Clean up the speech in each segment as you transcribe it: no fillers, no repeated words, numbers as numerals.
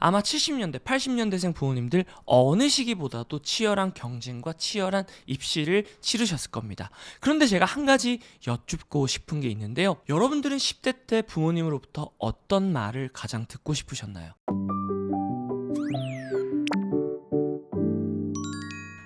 아마 70년대, 80년대생 부모님들 어느 시기보다도 치열한 경쟁과 치열한 입시를 치르셨을 겁니다. 그런데 제가 한 가지 여쭙고 싶은 게 있는데요. 여러분들은 10대 때 부모님으로부터 어떤 말을 가장 듣고 싶으셨나요?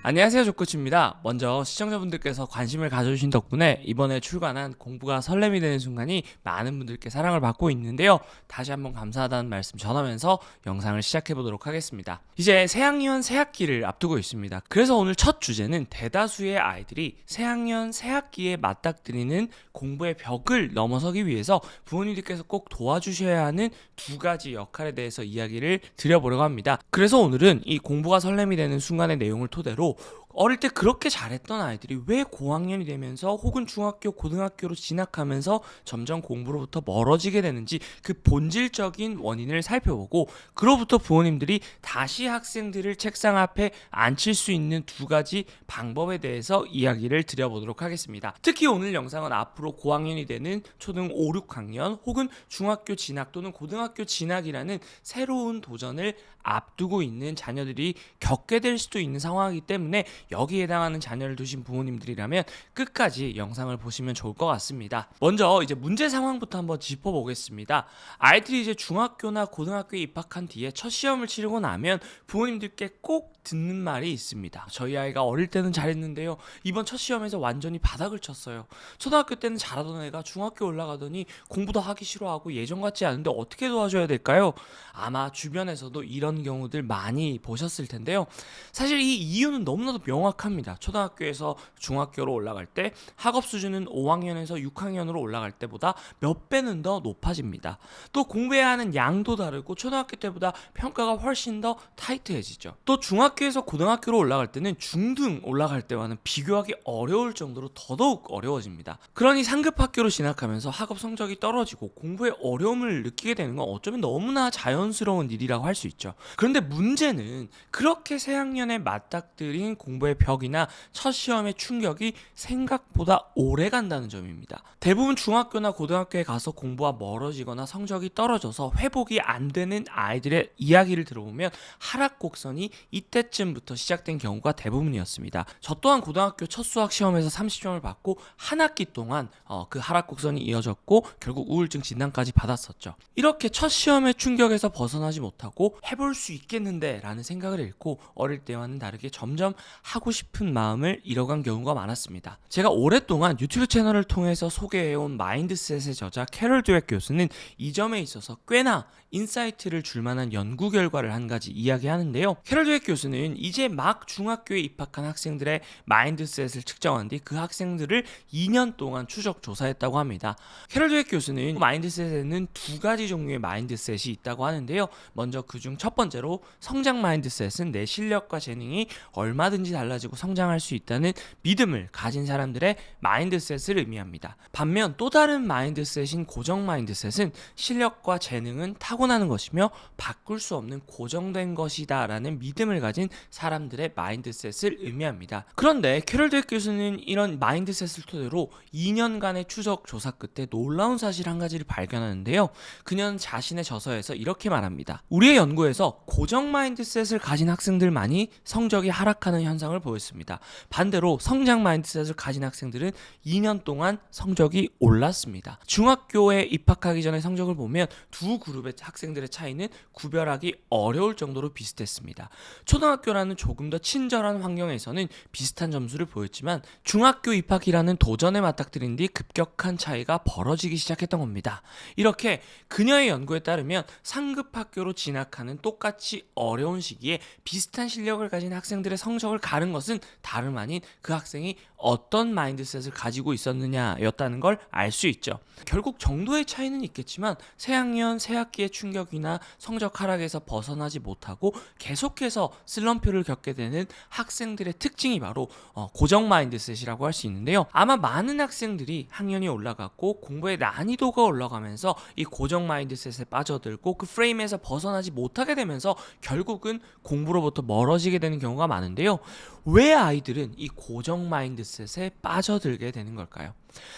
안녕하세요, 조코치입니다. 먼저 시청자분들께서 관심을 가져주신 덕분에 이번에 출간한 공부가 설렘이 되는 순간이 많은 분들께 사랑을 받고 있는데요. 다시 한번 감사하다는 말씀 전하면서 영상을 시작해보도록 하겠습니다. 이제 새학년 새학기를 앞두고 있습니다. 그래서 오늘 첫 주제는 대다수의 아이들이 새학년 새학기에 맞닥뜨리는 공부의 벽을 넘어서기 위해서 부모님들께서 꼭 도와주셔야 하는 두 가지 역할에 대해서 이야기를 드려보려고 합니다. 그래서 오늘은 이 공부가 설렘이 되는 순간의 내용을 토대로 어릴 때 그렇게 잘했던 아이들이 왜 고학년이 되면서 혹은 중학교, 고등학교로 진학하면서 점점 공부로부터 멀어지게 되는지 그 본질적인 원인을 살펴보고, 그로부터 부모님들이 다시 학생들을 책상 앞에 앉힐 수 있는 두 가지 방법에 대해서 이야기를 드려보도록 하겠습니다. 특히 오늘 영상은 앞으로 고학년이 되는 초등 5, 6학년 혹은 중학교 진학 또는 고등학교 진학이라는 새로운 도전을 앞두고 있는 자녀들이 겪게 될 수도 있는 상황이기 때문에 여기에 해당하는 자녀를 두신 부모님들이라면 끝까지 영상을 보시면 좋을 것 같습니다. 먼저 이제 문제 상황부터 한번 짚어보겠습니다. 아이들이 이제 중학교나 고등학교에 입학한 뒤에 첫 시험을 치르고 나면 부모님들께 꼭 듣는 말이 있습니다. 저희 아이가 어릴 때는 잘했는데요, 이번 첫 시험에서 완전히 바닥을 쳤어요. 초등학교 때는 잘하던 애가 중학교 올라가더니 공부도 하기 싫어하고 예전 같지 않은데 어떻게 도와줘야 될까요? 아마 주변에서도 이런 경우들 많이 보셨을 텐데요. 사실 이 이유는 너무나도 명확합니다. 초등학교에서 중학교로 올라갈 때 학업 수준은 5학년에서 6학년으로 올라갈 때보다 몇 배는 더 높아집니다. 또 공부해야 하는 양도 다르고 초등학교 때보다 평가가 훨씬 더 타이트해지죠. 또 중학교에서 고등학교로 올라갈 때는 중등 올라갈 때와는 비교하기 어려울 정도로 더더욱 어려워집니다. 그러니 상급 학교로 진학하면서 학업 성적이 떨어지고 공부에 어려움을 느끼게 되는 건 어쩌면 너무나 자연스러운 일이라고 할 수 있죠. 그런데 문제는 그렇게 새학년에 맞닥뜨린 공부의 벽이나 첫 시험의 충격이 생각보다 오래 간다는 점입니다. 대부분 중학교나 고등학교에 가서 공부와 멀어지거나 성적이 떨어져서 회복이 안 되는 아이들의 이야기를 들어보면 하락 곡선이 이때쯤부터 시작된 경우가 대부분이었습니다. 저 또한 고등학교 첫 수학 시험에서 30점을 받고 한 학기 동안 그 하락 곡선이 이어졌고 결국 우울증 진단까지 받았었죠. 이렇게 첫 시험의 충격에서 벗어나지 못하고 해볼 수 있겠는데 라는 생각을 잃고 어릴 때와는 다르게 점점 하고 싶은 마음을 잃어간 경우가 많았습니다. 제가 오랫동안 유튜브 채널을 통해서 소개해온 마인드셋의 저자 캐럴 드웨 교수는 이 점에 있어서 꽤나 인사이트를 줄 만한 연구 결과를 한 가지 이야기하는데요. 캐럴 드웨 교수는 이제 막 중학교에 입학한 학생들의 마인드셋을 측정한 뒤 그 학생들을 2년 동안 추적 조사했다고 합니다. 캐럴 드웨 교수는 마인드셋에는 두 가지 종류의 마인드셋이 있다고 하는데요. 먼저 그중 첫 번째로 성장 마인드셋은 내 실력과 재능이 얼마든지 달라지고 성장할 수 있다는 믿음을 가진 사람들의 마인드셋을 의미합니다. 반면 또 다른 마인드셋인 고정 마인드셋은 실력과 재능은 타고나는 것이며 바꿀 수 없는 고정된 것이다 라는 믿음을 가진 사람들의 마인드셋을 의미합니다. 그런데 캐럴 드웨 교수는 이런 마인드셋을 토대로 2년간의 추적 조사 끝에 놀라운 사실 한 가지를 발견하는데요. 그녀는 자신의 저서에서 이렇게 말합니다. 우리의 연구에서 고정 마인드셋을 가진 학생들만이 성적이 하락하는 현상을 보였습니다. 반대로 성장 마인드셋을 가진 학생들은 2년 동안 성적이 올랐습니다. 중학교에 입학하기 전에 성적을 보면 두 그룹의 학생들의 차이는 구별하기 어려울 정도로 비슷했습니다. 초등학교라는 조금 더 친절한 환경에서는 비슷한 점수를 보였지만 중학교 입학이라는 도전에 맞닥뜨린 뒤 급격한 차이가 벌어지기 시작했던 겁니다. 이렇게 그녀의 연구에 따르면 상급 학교로 진학하는 똑같이 어려운 시기에 비슷한 실력을 가진 학생들의 성적을 가른 것은 다름 아닌 그 학생이 어떤 마인드셋을 가지고 있었느냐였다는 걸 알 수 있죠. 결국 정도의 차이는 있겠지만 새학년 새학기의 충격이나 성적 하락에서 벗어나지 못하고 계속해서 슬럼프를 겪게 되는 학생들의 특징이 바로 고정 마인드셋이라고 할 수 있는데요. 아마 많은 학생들이 학년이 올라갔고 공부의 난이도가 올라가면서 이 고정 마인드셋에 빠져들고 그 프레임에서 벗어나지 못하게 되면서 결국은 공부로부터 멀어지게 되는 경우가 많은데요. 왜 아이들은 이 고정 마인드셋에 빠져들게 되는 걸까요?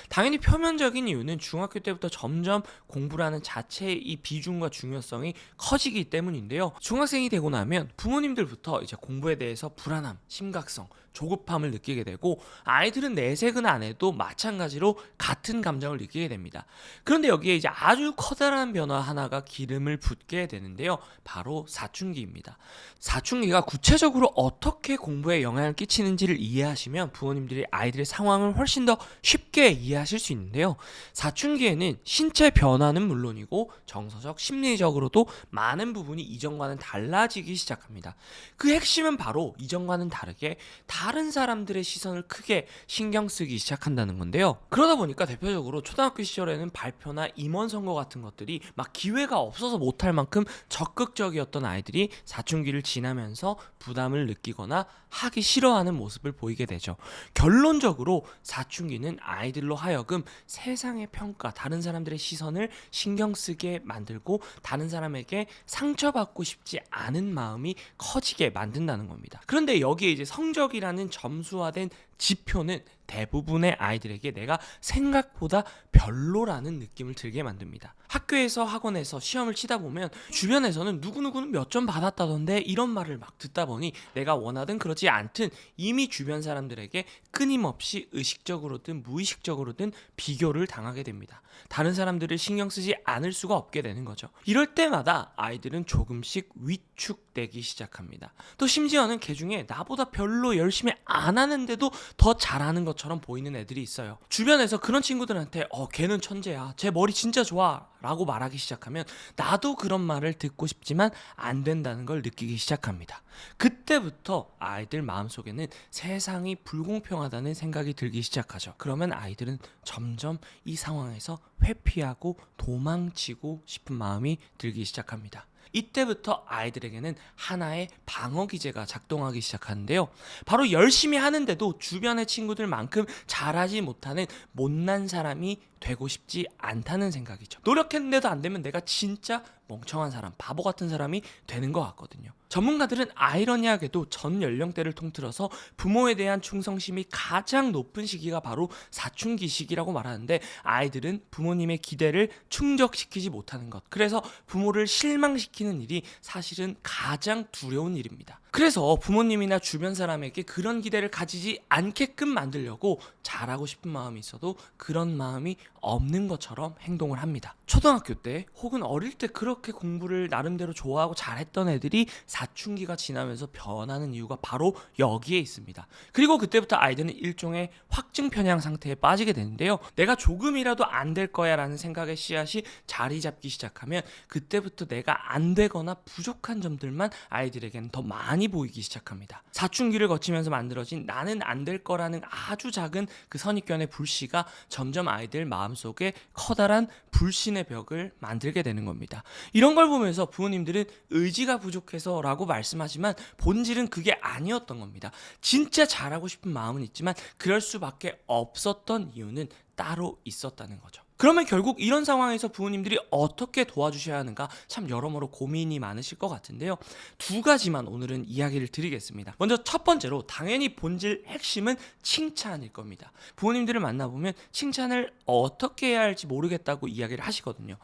당연히 표면적인 이유는 중학교 때부터 점점 공부라는 자체의 이 비중과 중요성이 커지기 때문인데요. 중학생이 되고 나면 부모님들부터 이제 공부에 대해서 불안함, 심각성, 조급함을 느끼게 되고 아이들은 내색은 안 해도 마찬가지로 같은 감정을 느끼게 됩니다. 그런데 여기에 이제 아주 커다란 변화 하나가 기름을 붓게 되는데요. 바로 사춘기입니다. 사춘기가 구체적으로 어떻게 공부에 영향을 끼치는지를 이해하시면 부모님들이 아이들의 상황을 훨씬 더 쉽게 이해하실 수 있는데요. 사춘기에는 신체 변화는 물론이고 정서적, 심리적으로도 많은 부분이 이전과는 달라지기 시작합니다. 그 핵심은 바로 이전과는 다르게 다른 사람들의 시선을 크게 신경 쓰기 시작한다는 건데요. 그러다 보니까 대표적으로 초등학교 시절에는 발표나 임원 선거 같은 것들이 막 기회가 없어서 못할 만큼 적극적이었던 아이들이 사춘기를 지나면서 부담을 느끼거나 하기 싫어하는 모습을 보이게 되죠. 결론적으로 사춘기는 아이들로 하여금 세상의 평가, 다른 사람들의 시선을 신경 쓰게 만들고 다른 사람에게 상처받고 싶지 않은 마음이 커지게 만든다는 겁니다. 그런데 여기에 이제 성적이라는 점수화된 지표는 대부분의 아이들에게 내가 생각보다 별로라는 느낌을 들게 만듭니다. 학교에서 학원에서 시험을 치다 보면 주변에서는 누구누구는 몇 점 받았다던데 이런 말을 막 듣다 보니 내가 원하든 그러지 않든 이미 주변 사람들에게 끊임없이 의식적으로든 무의식적으로든 비교를 당하게 됩니다. 다른 사람들을 신경 쓰지 않을 수가 없게 되는 거죠. 이럴 때마다 아이들은 조금씩 위축되기 시작합니다. 또 심지어는 개 중에 나보다 별로 열심히 안 하는데도 더 잘하는 것처럼 보이는 애들이 있어요. 주변에서 그런 친구들한테 걔는 천재야, 쟤 머리 진짜 좋아 라고 말하기 시작하면 나도 그런 말을 듣고 싶지만 안 된다는 걸 느끼기 시작합니다. 그때부터 아이들 마음속에는 세상이 불공평하다는 생각이 들기 시작하죠. 그러면 아이들은 점점 이 상황에서 회피하고 도망치고 싶은 마음이 들기 시작합니다. 이때부터 아이들에게는 하나의 방어 기제가 작동하기 시작하는데요. 바로 열심히 하는데도 주변의 친구들만큼 잘하지 못하는 못난 사람이 되고 싶지 않다는 생각이죠. 노력했는데도 안 되면 내가 진짜 멍청한 사람, 바보 같은 사람이 되는 것 같거든요. 전문가들은 아이러니하게도 전 연령대를 통틀어서 부모에 대한 충성심이 가장 높은 시기가 바로 사춘기 시기라고 말하는데 아이들은 부모님의 기대를 충족시키지 못하는 것, 그래서 부모를 실망시키는 일이 사실은 가장 두려운 일입니다. 그래서 부모님이나 주변 사람에게 그런 기대를 가지지 않게끔 만들려고 잘하고 싶은 마음이 있어도 그런 마음이 없는 것처럼 행동을 합니다. 초등학교 때 혹은 어릴 때 그렇게 공부를 나름대로 좋아하고 잘했던 애들이 사춘기가 지나면서 변하는 이유가 바로 여기에 있습니다. 그리고 그때부터 아이들은 일종의 확증 편향 상태에 빠지게 되는데요. 내가 조금이라도 안 될 거야 라는 생각의 씨앗이 자리 잡기 시작하면 그때부터 내가 안 되거나 부족한 점들만 아이들에게는 더 많이 보이기 시작합니다. 사춘기를 거치면서 만들어진 나는 안 될 거라는 아주 작은 그 선입견의 불씨가 점점 아이들 마음속에 커다란 불신의 벽을 만들게 되는 겁니다. 이런 걸 보면서 부모님들은 의지가 부족해서 라고 말씀하지만 본질은 그게 아니었던 겁니다. 진짜 잘하고 싶은 마음은 있지만 그럴 수밖에 없었던 이유는 따로 있었다는 거죠. 그러면 결국 이런 상황에서 부모님들이 어떻게 도와주셔야 하는가 참 여러모로 고민이 많으실 것 같은데요. 두 가지만 오늘은 이야기를 드리겠습니다. 먼저 첫 번째로 당연히 본질 핵심은 칭찬일 겁니다. 부모님들을 만나보면 칭찬을 어떻게 해야 할지 모르겠다고 이야기를 하시거든요.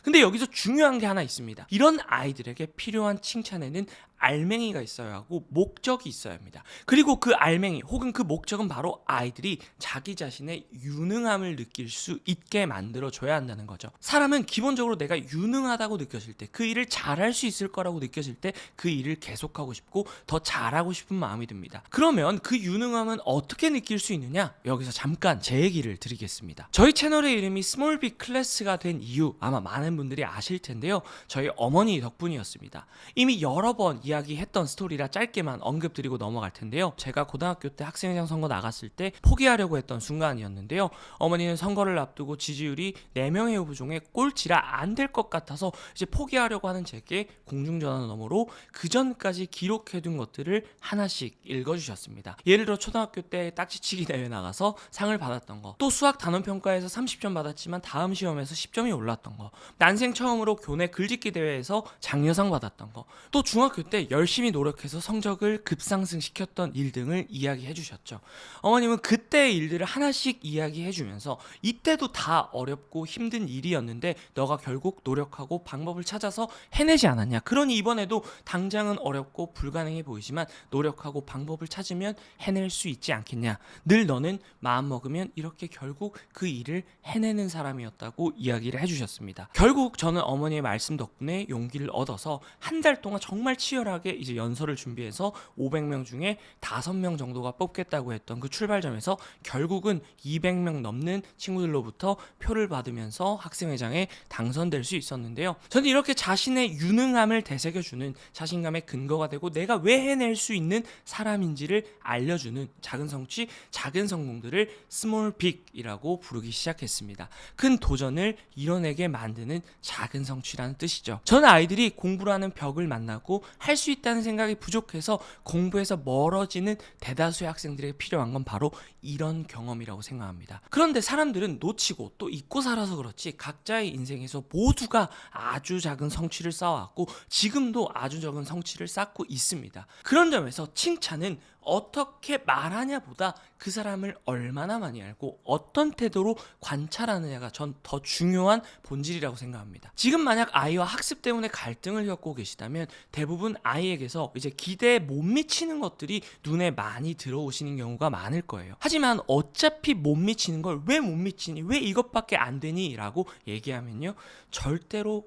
근데 여기서 중요한 게 하나 있습니다. 이런 아이들에게 필요한 칭찬에는 알맹이가 있어야 하고 목적이 있어야 합니다. 그리고 그 알맹이 혹은 그 목적은 바로 아이들이 자기 자신의 유능함을 느낄 수 있게 만들어줘야 한다는 거죠. 사람은 기본적으로 내가 유능하다고 느껴질 때, 그 일을 잘할 수 있을 거라고 느껴질 때 그 일을 계속하고 싶고 더 잘하고 싶은 마음이 듭니다. 그러면 그 유능함은 어떻게 느낄 수 있느냐? 여기서 잠깐 제 얘기를 드리겠습니다. 저희 채널의 이름이 스몰빅 클래스가 된 이유 아마 많은 분들이 아실 텐데요. 저희 어머니 덕분이었습니다. 이미 여러 번 이야기했던 스토리라 짧게만 언급드리고 넘어갈 텐데요. 제가 고등학교 때 학생회장 선거 나갔을 때 포기하려고 했던 순간이었는데요. 어머니는 선거를 앞두고 지지율이 4명의 후보 중에 꼴찌라 안 될 것 같아서 이제 포기하려고 하는 제게 공중전화 너머로 그 전까지 기록해둔 것들을 하나씩 읽어주셨습니다. 예를 들어 초등학교 때 딱지치기 대회 나가서 상을 받았던 거, 또 수학 단원평가에서 30점 받았지만 다음 시험에서 10점이 올랐던 거, 난생 처음으로 교내 글짓기 대회에서 장려상 받았던 거, 또 중학교 때 열심히 노력해서 성적을 급상승시켰던 일 등을 이야기해 주셨죠. 어머님은 그때의 일들을 하나씩 이야기해 주면서 이때도 다 어렵고 힘든 일이었는데 너가 결국 노력하고 방법을 찾아서 해내지 않았냐. 그러니 이번에도 당장은 어렵고 불가능해 보이지만 노력하고 방법을 찾으면 해낼 수 있지 않겠냐. 늘 너는 마음먹으면 이렇게 결국 그 일을 해내는 사람이었다고 이야기를 해주셨습니다. 결국 저는 어머니의 말씀 덕분에 용기를 얻어서 한 달 동안 정말 치열하게 이제 연설을 준비해서 500명 중에 5명 정도가 뽑겠다고 했던 그 출발점에서 결국은 200명 넘는 친구들로부터 표를 받으면서 학생회장에 당선될 수 있었는데요. 저는 이렇게 자신의 유능함을 되새겨주는 자신감의 근거가 되고 내가 왜 해낼 수 있는 사람인지를 알려주는 작은 성취, 작은 성공들을 스몰 빅이라고 부르기 시작했습니다. 큰 도전을 이뤄내게 만드는 작은 성취라는 뜻이죠. 저는 아이들이 공부라는 벽을 만나고 할 수 있다는 생각이 부족해서 공부에서 멀어지는 대다수의 학생들에게 필요한 건 바로 이런 경험이라고 생각합니다. 그런데 사람들은 놓치고 또 잊고 살아서 그렇지 각자의 인생에서 모두가 아주 작은 성취를 쌓아왔고 지금도 아주 적은 성취를 쌓고 있습니다. 그런 점에서 칭찬은 어떻게 말하냐 보다 그 사람을 얼마나 많이 알고 어떤 태도로 관찰하느냐가 전 더 중요한 본질이라고 생각합니다. 지금 만약 아이와 학습 때문에 갈등을 겪고 계시다면 대부분 아이에게서 이제 기대에 못 미치는 것들이 눈에 많이 들어오시는 경우가 많을 거예요. 하지만 어차피 못 미치는 걸 왜 못 미치니? 왜 이것밖에 안 되니? 라고 얘기하면요. 절대로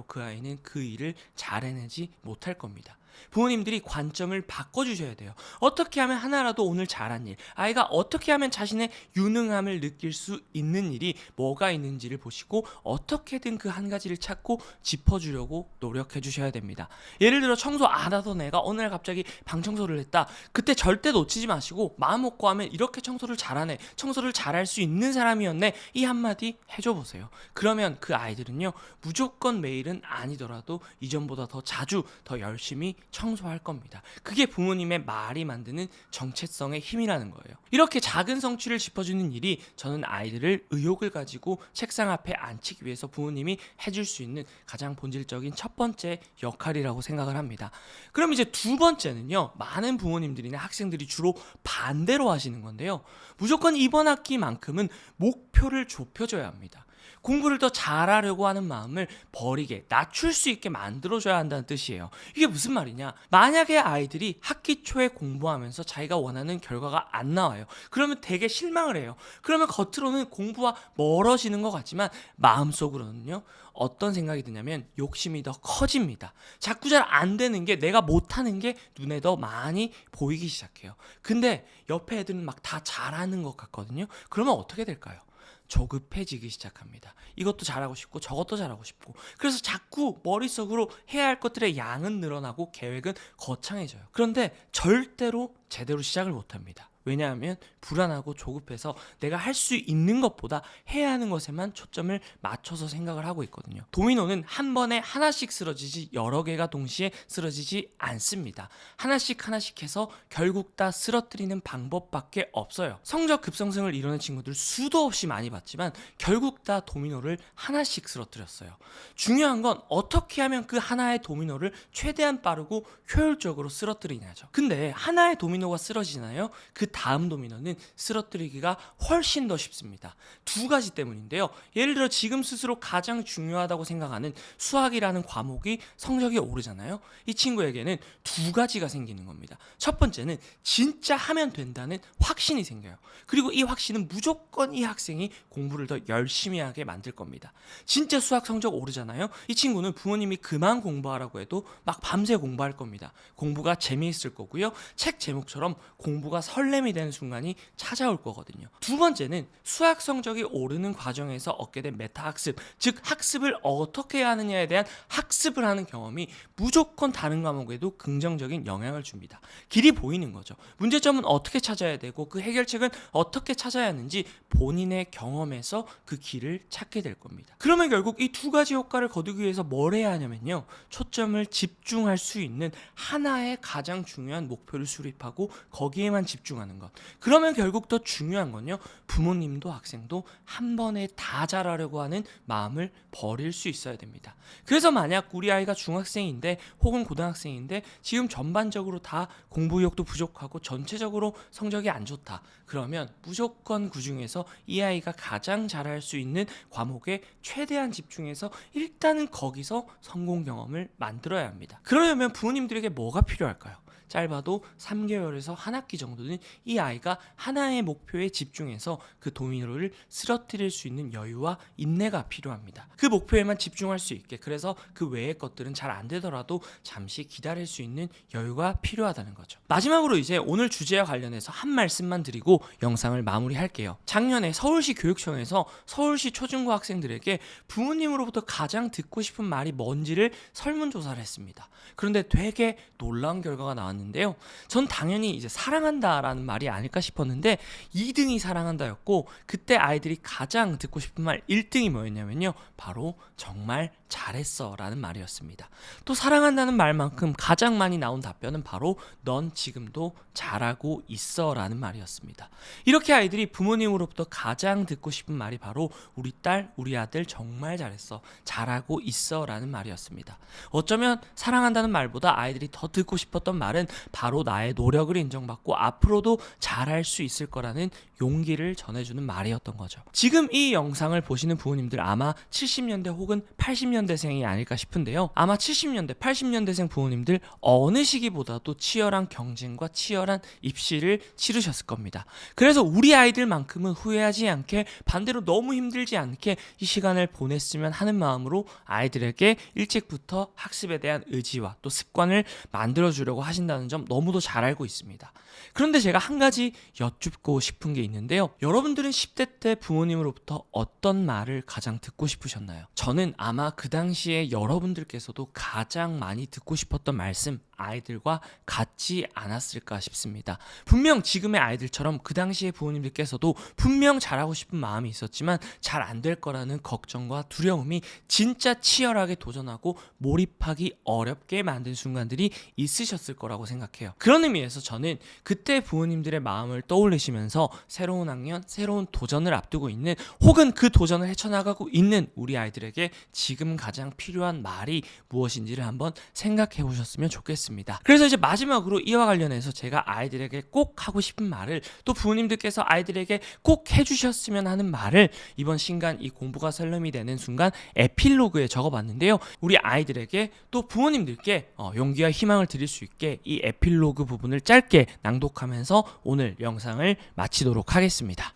그 아이는 그 일을 잘 해내지 못할 겁니다. 부모님들이 관점을 바꿔주셔야 돼요. 어떻게 하면 하나라도 오늘 잘한 일, 아이가 어떻게 하면 자신의 유능함을 느낄 수 있는 일이 뭐가 있는지를 보시고 어떻게든 그 한 가지를 찾고 짚어주려고 노력해 주셔야 됩니다. 예를 들어 청소 안 하던 애가 어느 날 갑자기 방 청소를 했다. 그때 절대 놓치지 마시고 마음 먹고 하면 이렇게 청소를 잘하네, 청소를 잘할 수 있는 사람이었네, 이 한마디 해줘 보세요. 그러면 그 아이들은요, 무조건 매일은 아니더라도 이전보다 더 자주 더 열심히 청소할 겁니다. 그게 부모님의 말이 만드는 정체성의 힘이라는 거예요. 이렇게 작은 성취를 짚어주는 일이 저는 아이들을 의욕을 가지고 책상 앞에 앉히기 위해서 부모님이 해줄 수 있는 가장 본질적인 첫 번째 역할이라고 생각을 합니다. 그럼 이제 두 번째는요, 많은 부모님들이나 학생들이 주로 반대로 하시는 건데요. 무조건 이번 학기만큼은 목표를 좁혀줘야 합니다. 공부를 더 잘하려고 하는 마음을 버리게, 낮출 수 있게 만들어줘야 한다는 뜻이에요. 이게 무슨 말이냐? 만약에 아이들이 학기 초에 공부하면서 자기가 원하는 결과가 안 나와요. 그러면 되게 실망을 해요. 그러면 겉으로는 공부와 멀어지는 것 같지만 마음속으로는요, 어떤 생각이 드냐면 욕심이 더 커집니다. 자꾸 잘 안 되는 게, 내가 못하는 게 눈에 더 많이 보이기 시작해요. 근데 옆에 애들은 막 다 잘하는 것 같거든요. 그러면 어떻게 될까요? 조급해지기 시작합니다. 이것도 잘하고 싶고 저것도 잘하고 싶고, 그래서 자꾸 머릿속으로 해야 할 것들의 양은 늘어나고 계획은 거창해져요. 그런데 절대로 제대로 시작을 못합니다. 왜냐하면 불안하고 조급해서 내가 할 수 있는 것보다 해야 하는 것에만 초점을 맞춰서 생각을 하고 있거든요. 도미노는 한 번에 하나씩 쓰러지지 여러 개가 동시에 쓰러지지 않습니다. 하나씩 해서 결국 다 쓰러뜨리는 방법밖에 없어요. 성적 급상승을 이루는 친구들 수도 없이 많이 봤지만 결국 다 도미노를 하나씩 쓰러뜨렸어요. 중요한 건 어떻게 하면 그 하나의 도미노를 최대한 빠르고 효율적으로 쓰러뜨리냐죠. 근데 하나의 도미노가 쓰러지나요? 그 다음 도미노는 쓰러뜨리기가 훨씬 더 쉽습니다. 두 가지 때문인데요. 예를 들어 지금 스스로 가장 중요하다고 생각하는 수학이라는 과목이 성적이 오르잖아요. 이 친구에게는 두 가지가 생기는 겁니다. 첫 번째는 진짜 하면 된다는 확신이 생겨요. 그리고 이 확신은 무조건 이 학생이 공부를 더 열심히 하게 만들 겁니다. 진짜 수학 성적 오르잖아요. 이 친구는 부모님이 그만 공부하라고 해도 막 밤새 공부할 겁니다. 공부가 재미있을 거고요. 책 제목처럼 공부가 설렘이 되는 순간이 찾아올 거거든요. 두 번째는 수학 성적이 오르는 과정에서 얻게 된 메타학습, 즉 학습을 어떻게 해야 하느냐에 대한 학습을 하는 경험이 무조건 다른 과목에도 긍정적인 영향을 줍니다. 길이 보이는 거죠. 문제점은 어떻게 찾아야 되고 그 해결책은 어떻게 찾아야 하는지 본인의 경험에서 그 길을 찾게 될 겁니다. 그러면 결국 이 두 가지 효과를 거두기 위해서 뭘 해야 하냐면요, 초점을 집중할 수 있는 하나의 가장 중요한 목표를 수립하고 거기에만 집중하는 잘한다는 것. 그러면 결국 더 중요한 건요, 부모님도 학생도 한 번에 다 잘하려고 하는 마음을 버릴 수 있어야 됩니다. 그래서 만약 우리 아이가 중학생인데 혹은 고등학생인데 지금 전반적으로 다 공부 의욕도 부족하고 전체적으로 성적이 안 좋다, 그러면 무조건 그 중에서 이 아이가 가장 잘할 수 있는 과목에 최대한 집중해서 일단은 거기서 성공 경험을 만들어야 합니다. 그러려면 부모님들에게 뭐가 필요할까요? 짧아도 3개월에서 한 학기 정도는 이 아이가 하나의 목표에 집중해서 그 도미노를 쓰러뜨릴 수 있는 여유와 인내가 필요합니다. 그 목표에만 집중할 수 있게, 그래서 그 외의 것들은 잘 안 되더라도 잠시 기다릴 수 있는 여유가 필요하다는 거죠. 마지막으로 이제 오늘 주제와 관련해서 한 말씀만 드리고 영상을 마무리할게요. 작년에 서울시 교육청에서 서울시 초중고 학생들에게 부모님으로부터 가장 듣고 싶은 말이 뭔지를 설문조사를 했습니다. 그런데 되게 놀라운 결과가 나왔는데요. 전 당연히 이제 사랑한다라는 말이 아닐까 싶었는데 2등이 사랑한다였고, 그때 아이들이 가장 듣고 싶은 말 1등이 뭐였냐면요, 바로 정말 잘했어 라는 말이었습니다. 또 사랑한다는 말만큼 가장 많이 나온 답변은 바로 넌 지금도 잘하고 있어 라는 말이었습니다. 이렇게 아이들이 부모님으로부터 가장 듣고 싶은 말이 바로 우리 딸, 우리 아들 정말 잘했어, 잘하고 있어 라는 말이었습니다. 어쩌면 사랑한다는 말보다 아이들이 더 듣고 싶었던 말은 바로 나의 노력을 인정받고 앞으로도 잘할 수 있을 거라는 용기를 전해주는 말이었던 거죠. 지금 이 영상을 보시는 부모님들 아마 70년대 혹은 80년대생이 아닐까 싶은데요. 아마 70년대, 80년대생 부모님들 어느 시기보다도 치열한 경쟁과 치열한 입시를 치르셨을 겁니다. 그래서 우리 아이들만큼은 후회하지 않게, 반대로 너무 힘들지 않게 이 시간을 보냈으면 하는 마음으로 아이들에게 일찍부터 학습에 대한 의지와 또 습관을 만들어주려고 하신다는 점 너무도 잘 알고 있습니다. 그런데 제가 한 가지 여쭙고 싶은 게 있는데요. 여러분들은 10대 때 부모님으로부터 어떤 말을 가장 듣고 싶으셨나요? 저는 아마 그 당시에 여러분들께서도 가장 많이 듣고 싶었던 말씀, 아이들과 같지 않았을까 싶습니다. 분명 지금의 아이들처럼 그 당시에 부모님들께서도 분명 잘하고 싶은 마음이 있었지만 잘 안 될 거라는 걱정과 두려움이 진짜 치열하게 도전하고 몰입하기 어렵게 만든 순간들이 있으셨을 거라고 생각해요. 그런 의미에서 저는 그때 부모님들의 마음을 떠올리시면서 새로운 학년, 새로운 도전을 앞두고 있는, 혹은 그 도전을 헤쳐나가고 있는 우리 아이들에게 지금 가장 필요한 말이 무엇인지를 한번 생각해 보셨으면 좋겠습니다. 그래서 이제 마지막으로 이와 관련해서 제가 아이들에게 꼭 하고 싶은 말을, 또 부모님들께서 아이들에게 꼭 해주셨으면 하는 말을 이번 신간 이 공부가 설렘이 되는 순간 에필로그에 적어봤는데요. 우리 아이들에게 또 부모님들께 용기와 희망을 드릴 수 있게 이 에필로그 부분을 짧게 낭독하면서 오늘 영상을 마치도록 하겠습니다.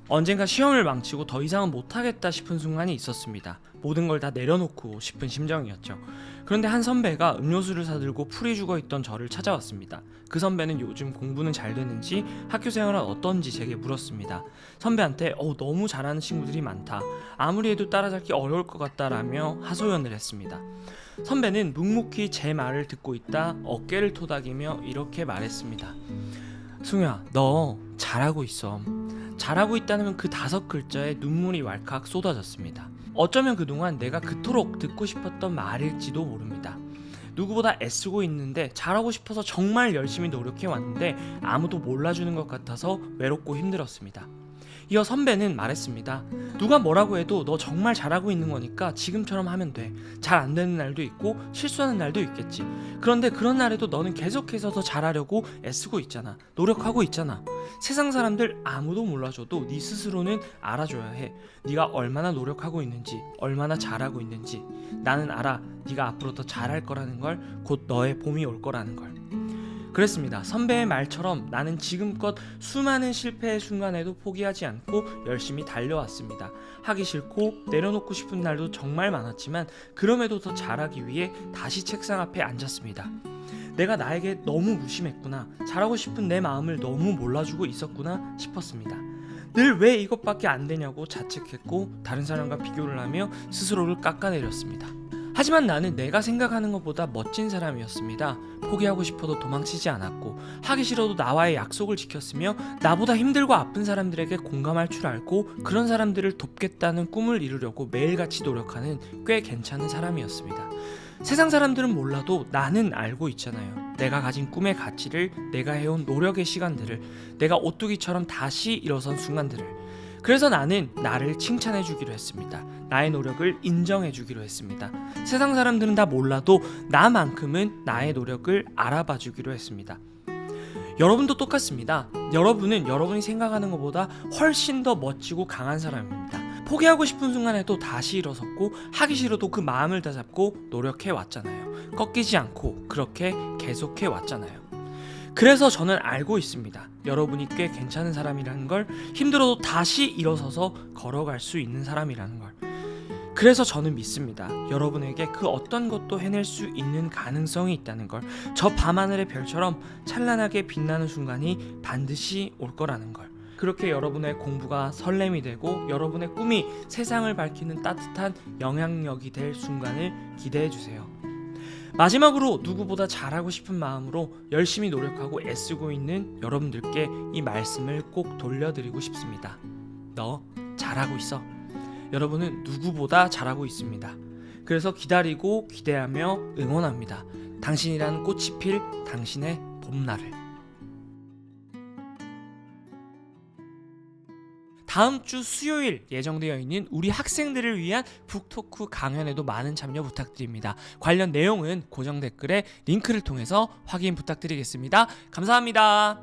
언젠가 시험을 망치고 더 이상은 못하겠다 싶은 순간이 있었습니다. 모든 걸 다 내려놓고 싶은 심정이었죠. 그런데 한 선배가 음료수를 사들고 풀이 죽어있던 저를 찾아왔습니다. 그 선배는 요즘 공부는 잘 되는지, 학교 생활은 어떤지 제게 물었습니다. 선배한테 너무 잘하는 친구들이 많다, 아무리 해도 따라잡기 어려울 것 같다라며 하소연을 했습니다. 선배는 묵묵히 제 말을 듣고 있다 어깨를 토닥이며 이렇게 말했습니다. 승우야, 너 잘하고 있어. 잘하고 있다는 그 5글자에 눈물이 왈칵 쏟아졌습니다. 어쩌면 그동안 내가 그토록 듣고 싶었던 말일지도 모릅니다. 누구보다 애쓰고 있는데, 잘하고 싶어서 정말 열심히 노력해 왔는데 아무도 몰라주는 것 같아서 외롭고 힘들었습니다. 이어 선배는 말했습니다. 누가 뭐라고 해도 너 정말 잘하고 있는 거니까 지금처럼 하면 돼. 잘 안 되는 날도 있고 실수하는 날도 있겠지. 그런데 그런 날에도 너는 계속해서 더 잘하려고 애쓰고 있잖아. 노력하고 있잖아. 세상 사람들 아무도 몰라줘도 네 스스로는 알아줘야 해. 네가 얼마나 노력하고 있는지, 얼마나 잘하고 있는지. 나는 알아. 네가 앞으로 더 잘할 거라는 걸, 곧 너의 봄이 올 거라는 걸. 그랬습니다. 선배의 말처럼 나는 지금껏 수많은 실패의 순간에도 포기하지 않고 열심히 달려왔습니다. 하기 싫고 내려놓고 싶은 날도 정말 많았지만 그럼에도 더 잘하기 위해 다시 책상 앞에 앉았습니다. 내가 나에게 너무 무심했구나, 잘하고 싶은 내 마음을 너무 몰라주고 있었구나 싶었습니다. 늘 왜 이것밖에 안 되냐고 자책했고 다른 사람과 비교를 하며 스스로를 깎아내렸습니다. 하지만 나는 내가 생각하는 것보다 멋진 사람이었습니다. 포기하고 싶어도 도망치지 않았고, 하기 싫어도 나와의 약속을 지켰으며, 나보다 힘들고 아픈 사람들에게 공감할 줄 알고 그런 사람들을 돕겠다는 꿈을 이루려고 매일같이 노력하는 꽤 괜찮은 사람이었습니다. 세상 사람들은 몰라도 나는 알고 있잖아요. 내가 가진 꿈의 가치를, 내가 해온 노력의 시간들을, 내가 오뚜기처럼 다시 일어선 순간들을. 그래서 나는 나를 칭찬해 주기로 했습니다. 나의 노력을 인정해 주기로 했습니다. 세상 사람들은 다 몰라도 나만큼은 나의 노력을 알아봐 주기로 했습니다. 여러분도 똑같습니다. 여러분은 여러분이 생각하는 것보다 훨씬 더 멋지고 강한 사람입니다. 포기하고 싶은 순간에도 다시 일어섰고, 하기 싫어도 그 마음을 다잡고 노력해 왔잖아요. 꺾이지 않고 그렇게 계속해 왔잖아요. 그래서 저는 알고 있습니다. 여러분이 꽤 괜찮은 사람이라는 걸, 힘들어도 다시 일어서서 걸어갈 수 있는 사람이라는 걸. 그래서 저는 믿습니다. 여러분에게 그 어떤 것도 해낼 수 있는 가능성이 있다는 걸. 저 밤하늘의 별처럼 찬란하게 빛나는 순간이 반드시 올 거라는 걸. 그렇게 여러분의 공부가 설렘이 되고 여러분의 꿈이 세상을 밝히는 따뜻한 영향력이 될 순간을 기대해 주세요. 마지막으로 누구보다 잘하고 싶은 마음으로 열심히 노력하고 애쓰고 있는 여러분들께 이 말씀을 꼭 돌려드리고 싶습니다. 너 잘하고 있어. 여러분은 누구보다 잘하고 있습니다. 그래서 기다리고 기대하며 응원합니다. 당신이라는 꽃이 필 당신의 봄날을. 다음 주 수요일 예정되어 있는 우리 학생들을 위한 북토크 강연에도 많은 참여 부탁드립니다. 관련 내용은 고정 댓글에 링크를 통해서 확인 부탁드리겠습니다. 감사합니다.